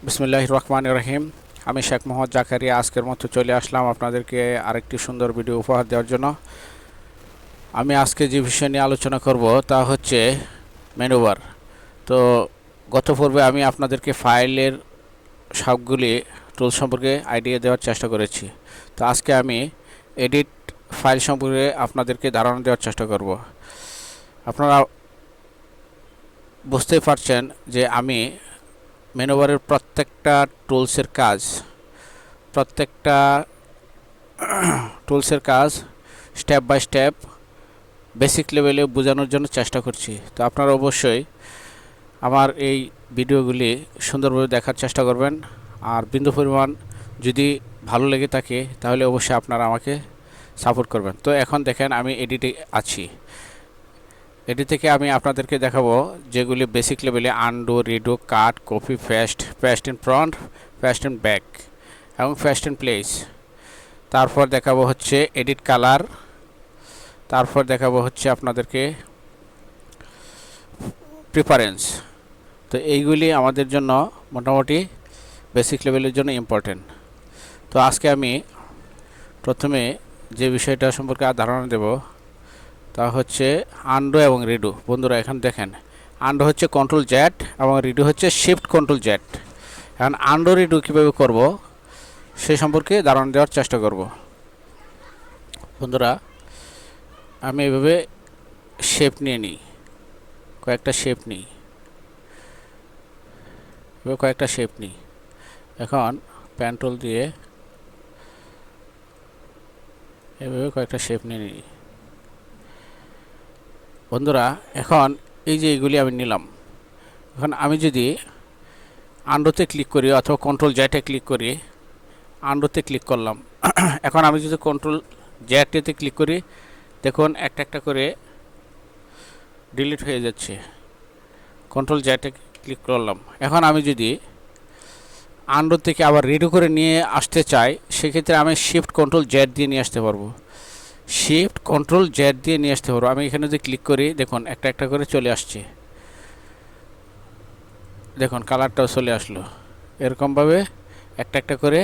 বিসমিল্লাহির রহমানির রহিম। আমি শেখ মোহাম্মদ জাকারিয়া আজকের মতো চলে আসলাম আপনাদেরকে আরেকটি সুন্দর ভিডিও উপহার দেওয়ার জন্য। আমি আজকে যে বিষয় নিয়ে আলোচনা করব তা হচ্ছে মেনু বার। তো গত পর্বে আমি আপনাদেরকে ফাইলের সবগুলি টুলস সম্পর্কে আইডিয়া দেওয়ার চেষ্টা করেছি। তো আজকে আমি এডিট ফাইল সম্পর্কে আপনাদেরকে ধারণা দেওয়ার চেষ্টা করব। আপনারা বুঝতেই পারছেন যে আমি মেনু বারের প্রত্যেকটা টুলসের কাজ স্টেপ বাই স্টেপ বেসিক লেভেলে বোঝানোর জন্য চেষ্টা করছি। তো আপনারা অবশ্যই আমার এই ভিডিওগুলি সুন্দরভাবে দেখার চেষ্টা করবেন। আর বিন্দু পরিমাণ যদি ভালো লেগে থাকে তাহলে অবশ্যই আপনারা আমাকে সাপোর্ট করবেন। তো এখন দেখেন আমি এডিটে আছি। এটি থেকে আমি আপনাদেরকে দেখাবো যেগুলি বেসিক লেভেলে undo, redo, cut, copy, paste in front, paste in back এবং পেস্ট ইন প্লেস। তারপর দেখাবো হচ্ছে এডিট কালার। তারপর দেখাবো হচ্ছে আপনাদেরকে প্রিফারেন্স। তো এইগুলি আমাদের জন্য মোটামুটি বেসিক লেভেলের জন্য ইম্পর্টেন্ট। তো আজকে আমি প্রথমে যে বিষয়টা সম্পর্কে ধারণা দেব তা হচ্ছে আনডু এবং রিডু। বন্ধুরা এখানে দেখেন, আনডু হচ্ছে কন্ট্রোল জেড এবং রিডু হচ্ছে শিফট কন্ট্রোল জেড। এখন আনডু রিডু কীভাবে করব সে সম্পর্কে ধারণা দেওয়ার চেষ্টা করব। বন্ধুরা আমি এভাবে শেপ নিয়ে নিই, কয়েকটা শেপ নিই, এখন পেন টুল দিয়ে এভাবে কয়েকটা শেপ নিয়ে নিই। বন্ধুরা এখন এই যে এইগুলি আমি নিলাম, এখন আমি যদি আনডুতে ক্লিক করি অথবা কন্ট্রোল জেডে ক্লিক করি, আনডুতে ক্লিক করলাম। এখন আমি যদি কন্ট্রোল জেডতে ক্লিক করি, দেখুন একটা একটা করে ডিলিট হয়ে যাচ্ছে। কন্ট্রোল জেডে ক্লিক করলাম। এখন আমি যদি আনডু থেকে আবার রিডু করে নিয়ে আসতে চাই, সেক্ষেত্রে আমি শিফট কন্ট্রোল জেড দিয়ে নিয়ে আসতে পারবো। আমি এখানে যদি ক্লিক করি, দেখুন একটা একটা করে চলে আসছে। দেখুন কালারটাও চলে আসলো। এরকমভাবে একটা একটা করে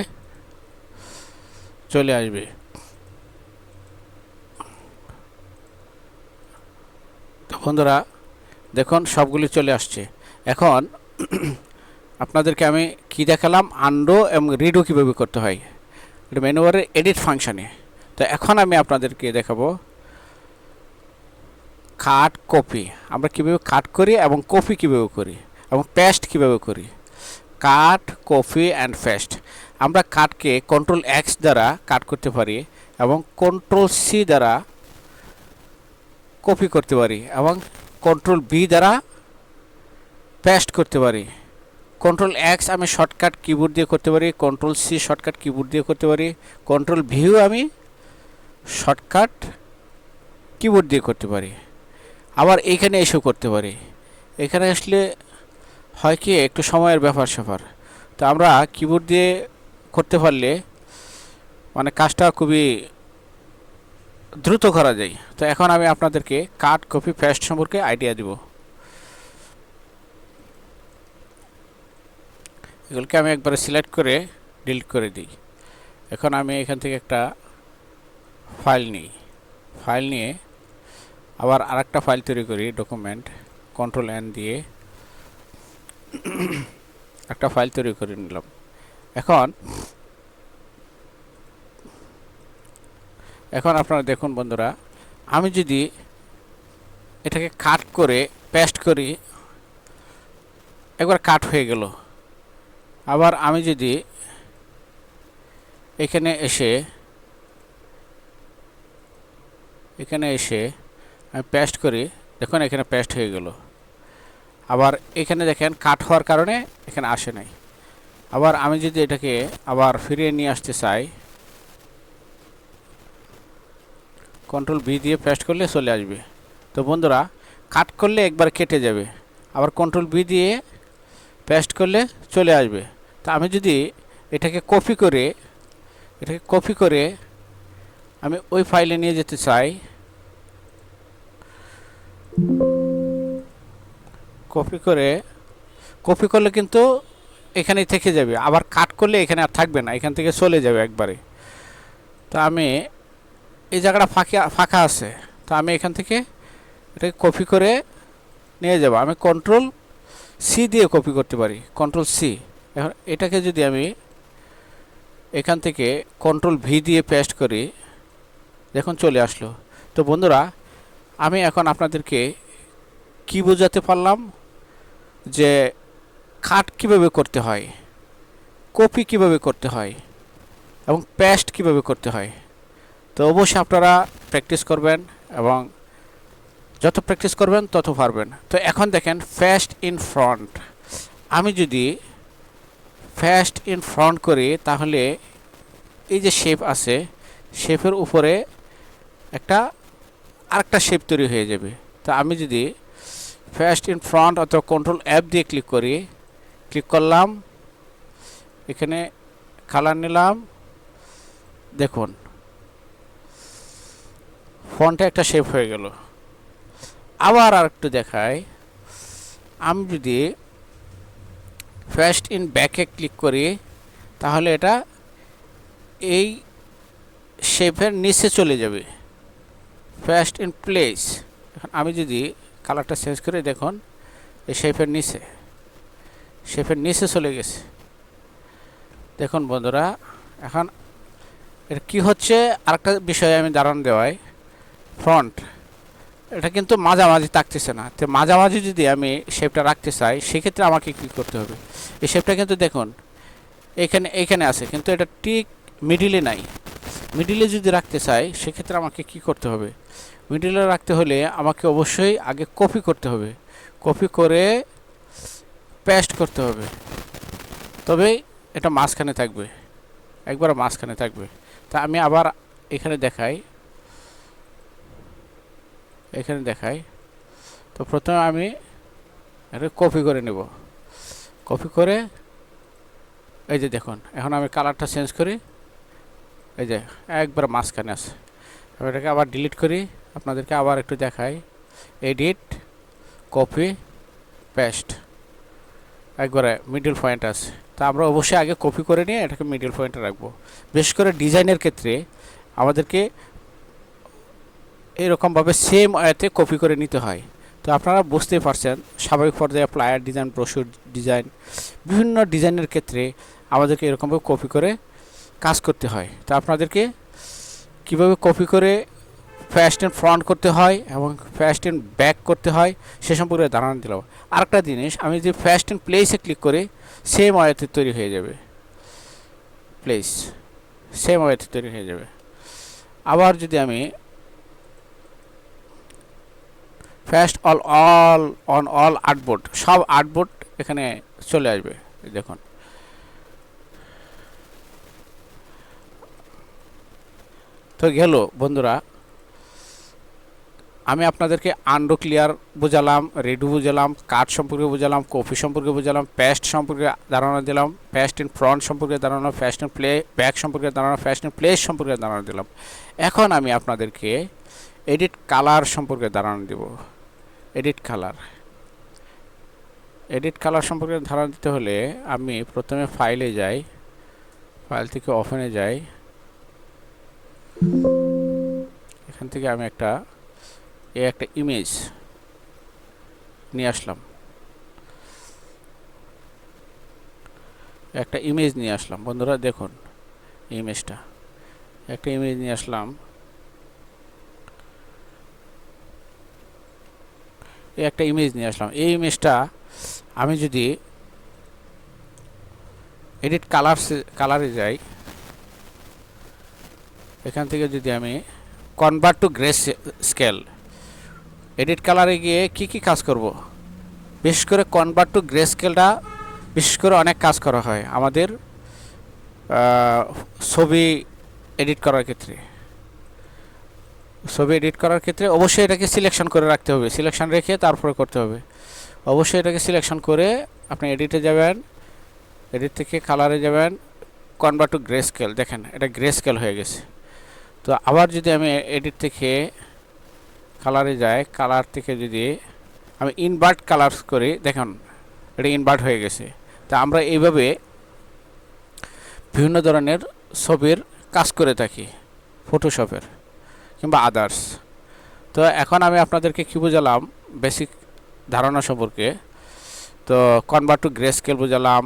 চলে আসবে। তো বন্ধুরা দেখুন সবগুলি চলে আসছে। এখন আপনাদেরকে আমি কি দেখালাম, আনডু এবং রিডু কীভাবে করতে হয় এটা মেনু বারের এডিট ফাংশানে। তো এখন আমি আপনাদেরকে দেখাবো কাট কপি আমরা কীভাবে কাট করি এবং কপি কীভাবে করি এবং পেস্ট কীভাবে করি। কাট, কপি অ্যান্ড পেস্ট। আমরা কাটকে কন্ট্রোল এক্স দ্বারা কাট করতে পারি এবং কন্ট্রোল সি দ্বারা কপি করতে পারি এবং কন্ট্রোল বি দ্বারা পেস্ট করতে পারি। কন্ট্রোল এক্স আমি শর্টকাট কিবোর্ড দিয়ে করতে পারি, কন্ট্রোল সি শর্টকাট কিবোর্ড দিয়ে করতে পারি, কন্ট্রোল ভিও আমি শর্টকাট কিবোর্ড দিয়ে করতে পারি। আবার এইখানে এসেও করতে পারি। এখানে আসলে হয় কি একটু সময়ের ব্যাপার স্যাপার। তো আমরা কিবোর্ড দিয়ে করতে পারলে মানে কাজটা খুবই দ্রুত করা যায়। তো এখন আমি আপনাদেরকে কাট, কপি, পেস্ট সম্পর্কে আইডিয়া দিব। এগুলোকে আমি একবারে সিলেক্ট করে ডিলিট করে দিই। এখন আমি এখান থেকে একটা ফাইল নিয়ে আবার আরেকটা ফাইল তৈরি করি, ডকুমেন্ট, কন্ট্রোল এন দিয়ে একটা ফাইল তৈরি করে নিলাম। এখন আপনারা দেখুন বন্ধুরা, আমি যদি এটাকে কাট করে পেস্ট করি, একবার কাট হয়ে গেল। আবার আমি যদি এখানে এসে আমি পেস্ট করি, দেখুন এখানে পেস্ট হয়ে গেল। আবার এখানে দেখেন কাট হওয়ার কারণে এখানে আসে নাই। আবার আমি যদি এটাকে আবার ফিরিয়ে নিয়ে আসতে চাই, কন্ট্রোল ভি দিয়ে পেস্ট করলে চলে আসবে। তো বন্ধুরা কাট করলে একবার কেটে যাবে, আবার কন্ট্রোল ভি দিয়ে পেস্ট করলে চলে আসবে। তো আমি যদি এটাকে কপি করে আমি ওই ফাইলে নিয়ে যেতে চাই, কপি করলে কিন্তু এখানেই থেকে যাবে, আবার কাট করলে এখানে আর থাকবে না, এখান থেকে চলে যাবে একবারে। তো আমি এই জায়গাটা ফাঁকা আছে, তো আমি এখান থেকে এটাকে কপি করে নিয়ে যাব। আমি কন্ট্রোল সি দিয়ে কপি করতে পারি, কন্ট্রোল সি। এখন এটাকে যদি আমি এখান থেকে কন্ট্রোল ভি দিয়ে পেস্ট করি, দেখুন চলে আসলো। তো বন্ধুরা, আমি এখন আপনাদেরকে কি বোঝাতে পারলাম যে কাট কিভাবে করতে হয়, কপি কিভাবে করতে হয় এবং পেস্ট কিভাবে করতে হয়। তো অবশ্যই আপনারা প্র্যাকটিস করবেন এবং যত প্র্যাকটিস করবেন তত পারবেন। তো এখন দেখেন ফার্স্ট ইন ফ্রন্ট, আমি যদি ফার্স্ট ইন ফ্রন্ট করি তাহলে এই যে শেপ আছে, শেপের উপরে আরেকটা শেপ তৈরি হয়ে যাবে। তো আমি যদি ফার্স্ট ইন ফ্রন্ট অথবা কন্ট্রোল এফ দিয়ে ক্লিক করলাম, এখানে কালার নিলাম, দেখুন ফন্টে একটা শেপ হয়ে গেল। আবার আরেকটু দেখাই, আমি যদি ফার্স্ট ইন ব্যাকে ক্লিক করি তাহলে এটা এই শেপের নিচে চলে যাবে, ফার্স্ট ইন প্লেস। এখন আমি যদি কালারটা চেঞ্জ করে, দেখুন এই শেপের নিচে চলে গেছে। দেখুন বন্ধুরা, এখন এটা কি হচ্ছে আরেকটা বিষয়ে আমি ধারণা দেওয়াই, ফ্রন্ট এটা কিন্তু মাঝামাঝি থাকতেছে না। তো মাঝামাঝি যদি আমি শেপটা রাখতে চাই সেক্ষেত্রে আমাকে কী করতে হবে, এই শেপটা কিন্তু দেখুন এইখানে আছে কিন্তু এটা ঠিক মিডিলে নাই। মিডিলে যদি রাখতে চাই সেক্ষেত্রে আমাকে কি করতে হবে, মিডিলে রাখতে হলে আমাকে অবশ্যই আগে কপি করতে হবে, কপি করে পেস্ট করতে হবে, তবেই এটা মাঝখানে থাকবে, একবার মাঝখানে থাকবে। তা আমি আবার এখানে দেখাই, তো প্রথমে আমি এটা কপি করে নেব, কপি করে এই যে দেখুন এখন আমি কালারটা চেঞ্জ করি, এই যে একবার মাঝখানে আছে। আমি এটাকে আবার ডিলিট করি, আপনাদেরকে আবার একটু দেখাই, এডিট, কপি, পেস্ট, একবারে মিডল পয়েন্ট আছে। তা আমরা অবশ্যই আগে কপি করে নিয়ে এটাকে মিডল পয়েন্টে রাখবো। বিশেষ করে ডিজাইনের ক্ষেত্রে আমাদেরকে এরকমভাবে সেম ওয়েতে কপি করে নিতে হয়। তো আপনারা বুঝতেই পারছেন, স্বাভাবিক পর্যায়ে ফ্লায়ার ডিজাইন, ব্রোশিউর ডিজাইন, বিভিন্ন ডিজাইনের ক্ষেত্রে আমাদেরকে এরকমভাবে কপি করে কাজ করতে হয়। তো আপনাদেরকে কীভাবে কপি করে ফার্স্ট ইন ফ্রন্ট করতে হয় এবং ফার্স্ট ইন ব্যাক করতে হয় সে সম্পর্কে ধারণা দিলাম। আরেকটা জিনিস, আমি যদি ফার্স্ট ইন প্লেসে ক্লিক করি সেম ওয়েতে তৈরি হয়ে যাবে, প্লেস সেম ওয়েতে তৈরি হয়ে যাবে। আবার যদি আমি ফার্স্ট অন অল আর্টবোর্ড, সব আর্টবোর্ড এখানে চলে আসবে, দেখুন। তো গেল বন্ধুরা, আমি আপনাদেরকে আন্ডো ক্লিয়ার বোঝালাম, রেডু বোঝালাম, কাট সম্পর্কে বোঝালাম, কপি সম্পর্কে বোঝালাম, পেস্ট সম্পর্কে ধারণা দিলাম, পেস্ট ইন ফ্রন্ট সম্পর্কে ধারণা, পেস্ট ইন ব্যাক সম্পর্কে ধারণা, পেস্ট ইন প্লেস সম্পর্কে ধারণা দিলাম। এখন আমি আপনাদেরকে এডিট কালার সম্পর্কে ধারণা দেব। এডিট কালার সম্পর্কে ধারণা দিতে হলে আমি প্রথমে ফাইলে যাই, ফাইল থেকে ওপেনে যাই, এখান থেকে আমি একটা ইমেজ নিয়ে আসলাম, বন্ধুরা দেখুন ইমেজটা, একটা ইমেজ নিয়ে আসলাম, এই ইমেজটা আমি যদি এডিট কালারে যাই, এখান থেকে যদি আমি convert to grey scale, edit কালারে গিয়ে কি কাজ করব, বিশেষ করে কনভার্ট টু গ্রে স্কেলটা বিশেষ করে অনেক কাজ করা হয় আমাদের ছবি এডিট করার ক্ষেত্রে। অবশ্যই এটাকে সিলেকশন করে রাখতে হবে, সিলেকশন রেখে তারপরে করতে হবে। অবশ্যই এটাকে সিলেকশন করে আপনি এডিটে যাবেন, এডিট থেকে কালারে যাবেন, কনভার্ট টু গ্রে স্কেল, দেখেন এটা গ্রে স্কেল হয়ে গেছে। তো আবার যদি আমি এডিট থেকে কালারে যাই, কালার থেকে যদি আমি ইনভার্ট কালার করি, দেখুন এটা ইনভার্ট হয়ে গেছে। তা আমরা এইভাবে বিভিন্ন ধরনের ছবির কাজ করে থাকি ফটোশপের কিংবা আদার্স। তো এখন আমি আপনাদেরকে কী বোঝালাম বেসিক ধারণা সম্পর্কে। তো কনভার্ট টু গ্রে স্কেল বোঝালাম,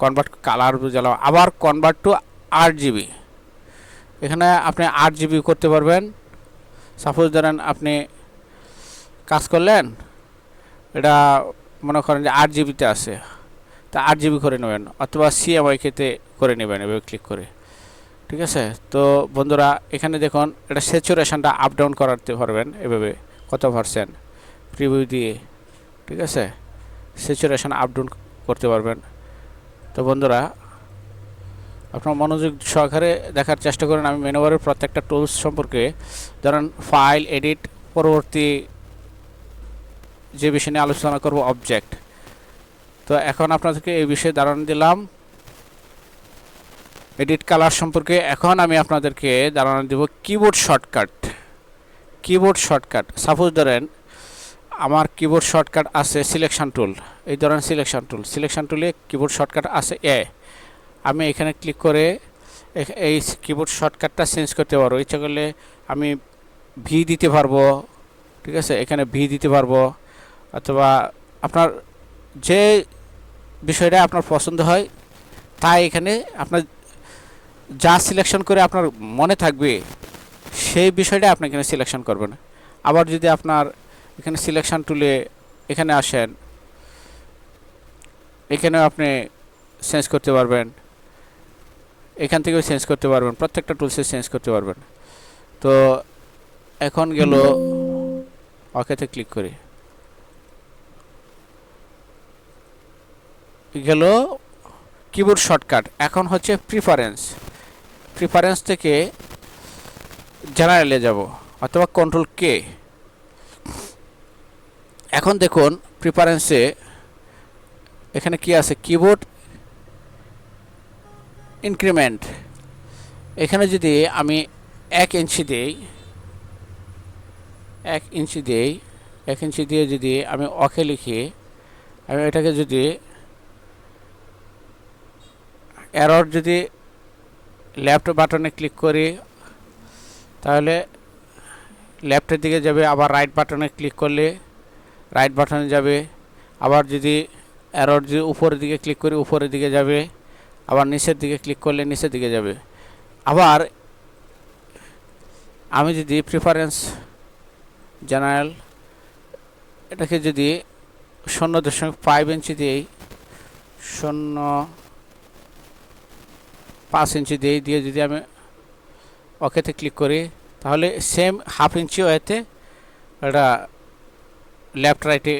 কনভার্ট কালার বোঝালাম, আবার কনভার্ট টু RGB। এখানে আপনি RGB করতে পারবেন। সাপোজ ধরেন আপনি কাজ করলেন, এটা মনে করেন যে RGB-তে আছে, তা RGB করে নেবেন, অথবা CMYK-তে করে নেবেন এভাবে ক্লিক করে। ঠিক আছে? তো বন্ধুরা এখানে দেখুন এটা স্যাচুরেশনটা আপ ডাউন করাতে পারবেন এভাবে কত পারসেন্ট প্রিভিউ দিয়ে। ঠিক আছে? স্যাচুরেশন আপ ডাউন করতে পারবেন। তো বন্ধুরা আপনার মনোযোগ সহকারে দেখার চেষ্টা করেন। আমি মেনুবারের প্রত্যেকটা টুলস সম্পর্কে, ধরেন ফাইল, এডিট, পরবর্তী যে বিষয় নিয়ে আলোচনা করব অবজেক্ট। তো এখন আপনাদেরকে এই বিষয়ে ধারণা দিলাম এডিট কালার সম্পর্কে। এখন আমি আপনাদেরকে ধারণা দেব keyboard shortcut. Keyboard shortcut, suppose ধরেন আমার কিবোর্ড শর্টকাট আছে সিলেকশন টুল, এই ধরেন সিলেকশন টুলে কিবোর্ড শর্টকাট আছে আমি এখানে ক্লিক করে এই কিবোর্ড শর্টকাটটা চেঞ্জ করতে পারবো। ইচ্ছা করলে আমি ভি দিতে পারবো। ঠিক আছে? এখানে ভি দিতে পারবো, অথবা আপনার যে বিষয়টা আপনার পছন্দ হয় তাই এখানে আপনার যা সিলেকশন করে আপনার মনে থাকবে সেই বিষয়টা আপনি এখানে সিলেকশন করবেন। আবার যদি আপনার এখানে সিলেকশন টুলে এখানে আসেন, এখানেও আপনি চেঞ্জ করতে পারবেন, এখান থেকেও চেঞ্জ করতে পারবেন, প্রত্যেকটা টুলসে চেঞ্জ করতে পারবেন। তো এখন গেল ওকেতে ক্লিক করি, গেল কিবোর্ড শর্টকাট। এখন হচ্ছে প্রিফারেন্স থেকে জেনারেলে যাব, অথবা কন্ট্রোল K। এখন দেখুন প্রিফারেন্সে এখানে কি আছে, কিবোর্ড ইনক্রিমেন্ট। এখানে যদি আমি 1 ইঞ্চি দিই, 1 ইঞ্চি দিয়ে যদি আমি ওকে লিখি, আমি এটাকে যদি এরর যদি লেফট বাটনে ক্লিক করি তাহলে লেফটের দিকে যাবে, আবার রাইট বাটনে ক্লিক করলে রাইট বাটনে যাবে, আবার যদি এরর যদি উপরের দিকে ক্লিক করি উপরের দিকে যাবে, আবার নিচের দিকে ক্লিক করলে নিচের দিকে যাবে। আবার আমি যদি প্রিফারেন্স জেনারেল এটাকে যদি 0.5 ইঞ্চি দিই, 0.5 ইঞ্চি দিয়ে যদি আমি ওকেতে ক্লিক করি তাহলে সেম হাফ ইঞ্চি ওয়েতে এটা লেফট রাইটে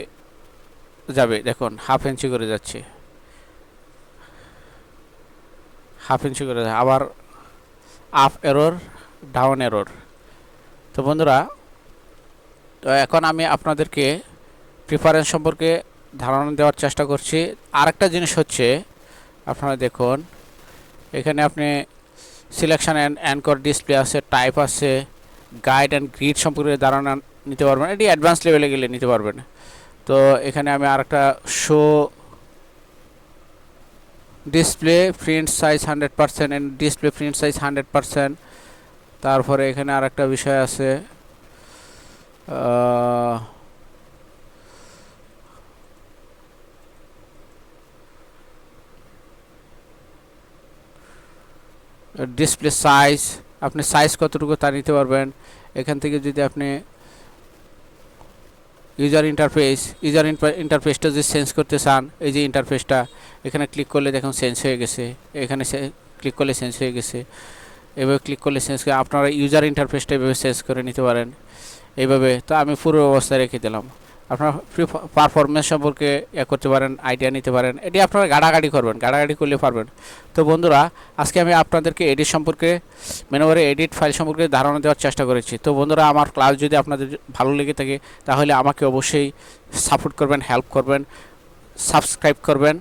যাবে। দেখুন হাফ ইঞ্চি করে যাচ্ছে, হাফ ইঞ্চি করে, আবার আপ এরর, ডাউন এরর। তো বন্ধুরা তো এখন আমি আপনাদেরকে প্রিফারেন্স সম্পর্কে ধারণা দেওয়ার চেষ্টা করছি। আরেকটা জিনিস হচ্ছে আপনারা দেখুন এখানে আপনি সিলেকশন অ্যান্ড অ্যাঙ্কর ডিসপ্লে আছে, টাইপ আছে, গাইড অ্যান্ড গ্রিড সম্পর্কে ধারণা নিতে পারবেন। এটি অ্যাডভান্স লেভেলে গেলে নিতে পারবেন। তো এখানে আমি আরেকটা show display print size 100% and display print size 100%। তারপরে এখানে আরেকটা বিষয় আছে ডিসপ্লে সাইজ, আপনি সাইজ কতটুকু তা নিতে পারবেন। এখান থেকে যদি আপনি ইউজার ইন্টারফেসটা যদি চেঞ্জ করতে চান, এই যে ইন্টারফেসটা এখানে ক্লিক করলে দেখুন চেঞ্জ হয়ে গেছে, এখানে ক্লিক করলে চেঞ্জ হয়ে গেছে, এভাবে ক্লিক করলে চেঞ্জ করে আপনারা ইউজার ইন্টারফেসটা এভাবে চেঞ্জ করে নিতে পারেন এইভাবে। তো আমি পুরো অবস্থায় রেখে দিলাম। আপনারা পারফরমেন্স সম্পর্কে করতে পারেন, আইডিয়া নিতে পারেন। এটি আপনারা গাড়াগাড়ি করবেন, গাড়াগাড়ি করলে পারবেন। তো বন্ধুরা আজকে আমি আপনাদেরকে এডিট সম্পর্কে, মেনুবারে এডিট ফাইল সম্পর্কে ধারণা দেওয়ার চেষ্টা করেছি। তো বন্ধুরা আমার ক্লাস যদি আপনাদের ভালো লেগে থাকে তাহলে আমাকে অবশ্যই সাপোর্ট করবেন, হেল্প করবেন, সাবস্ক্রাইব করবেন,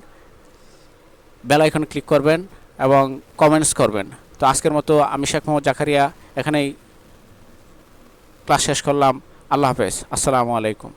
বেল আইকনে ক্লিক করবেন এবং কমেন্টস করবেন। তো আজকের মতো আমি শেখ মোহাম্মদ জাকারিয়া এখানেই ক্লাস শেষ করলাম। আল্লাহ হাফেজ, আসসালামু আলাইকুম।